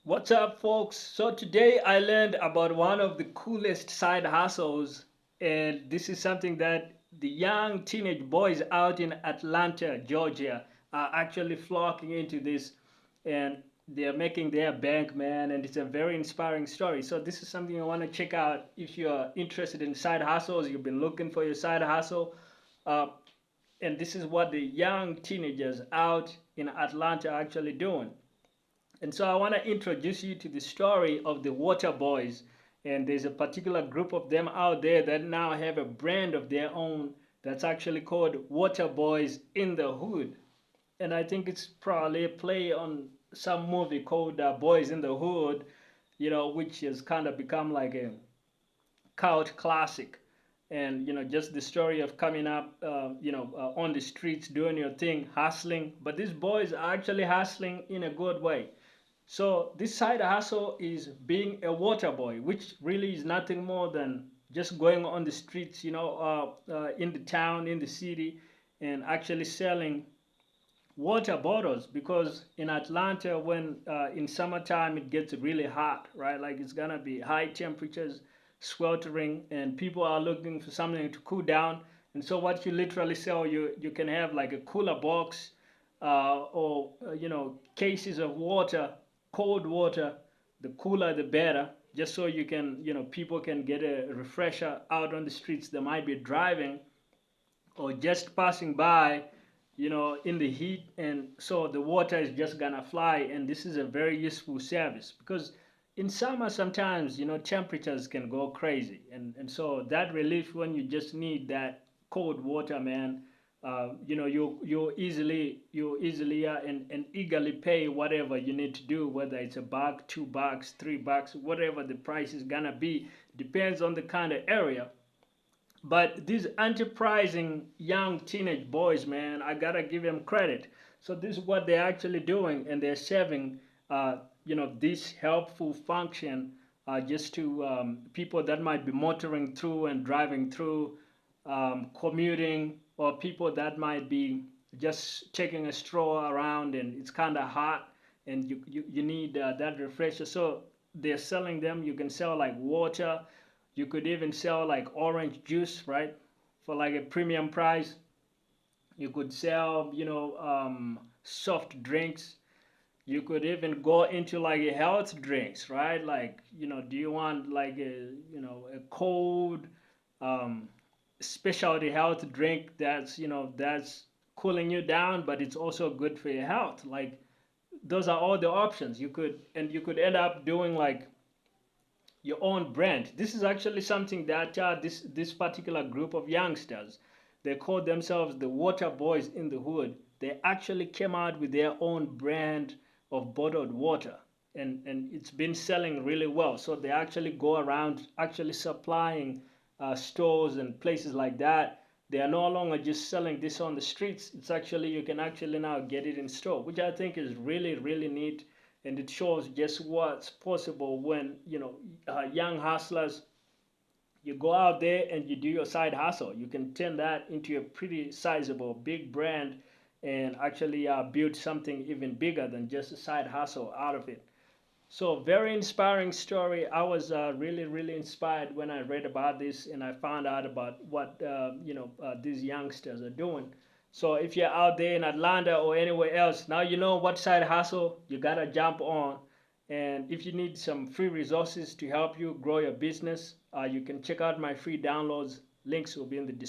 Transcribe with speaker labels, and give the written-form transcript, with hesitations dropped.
Speaker 1: What's up, folks? So today I learned about one of the coolest side hustles, and this is something that the young teenage boys out in Atlanta, Georgia, are actually flocking into this, and they're making their bank, man. And it's a very inspiring story. So this is something I want to check out if you're interested in side hustles. You've been looking for your side hustle. Uh, and this is what the young teenagers out in Atlanta are actually doing. And so I want to introduce you to the story of the Water Boys. And there's a particular group of them out there that now have a brand of their own that's actually called Water Boys in the Hood. And I think it's probably a play on some movie called Boys in the Hood, which has kind of become like a cult classic. And just the story of coming up, on the streets doing your thing, hustling. But these boys are actually hustling in a good way. So this side hustle is being a water boy, which really is nothing more than just going on the streets, in the town, in the city, and actually selling water bottles. Because in Atlanta, when in summertime it gets really hot, right? Like it's gonna be high temperatures, sweltering, and people are looking for something to cool down. And so what you literally sell, you can have like a cooler box, or cases of water, cold water. The cooler the better, just so you can, people can get a refresher out on the streets. They might be driving or just passing by, in the heat. And so the water is just gonna fly. And this is a very useful service because in summer sometimes, temperatures can go crazy. And so that relief when you just need that cold water, man, you easily and eagerly pay whatever you need to do, whether it's $1, $2, $3, whatever the price is gonna be, depends on the kind of area. But these enterprising young teenage boys, man, I gotta give them credit. So this is what they're actually doing, and they're serving, this helpful function, just to people that might be motoring through and driving through, commuting, or people that might be just taking a stroll around and it's kind of hot and you need that refresher. So they're selling them. You can sell like water, you could even sell like orange juice, right? For like a premium price. You could sell, soft drinks. You could even go into like a health drinks, right? Like, do you want like a cold, um, specialty health drink that's cooling you down, but it's also good for your health. Like, those are all the options you could end up doing like your own brand. This is actually something that this particular group of youngsters, they call themselves the Water Boys in the Hood. They actually came out with their own brand of bottled water, and it's been selling really well. So they actually go around actually supplying stores and places like that. They are no longer just selling this on the streets. It's actually, you can actually now get it in store, which I think is really really neat. And it shows just what's possible when young hustlers, you go out there and you do your side hustle. You can turn that into a pretty sizable big brand and actually build something even bigger than just a side hustle out of it. So very inspiring story. I was really really inspired when I read about this and I found out about what these youngsters are doing. So if you're out there in Atlanta or anywhere else, now you know what side hustle you gotta jump on. And if you need some free resources to help you grow your business, you can check out my free downloads. Links will be in the description.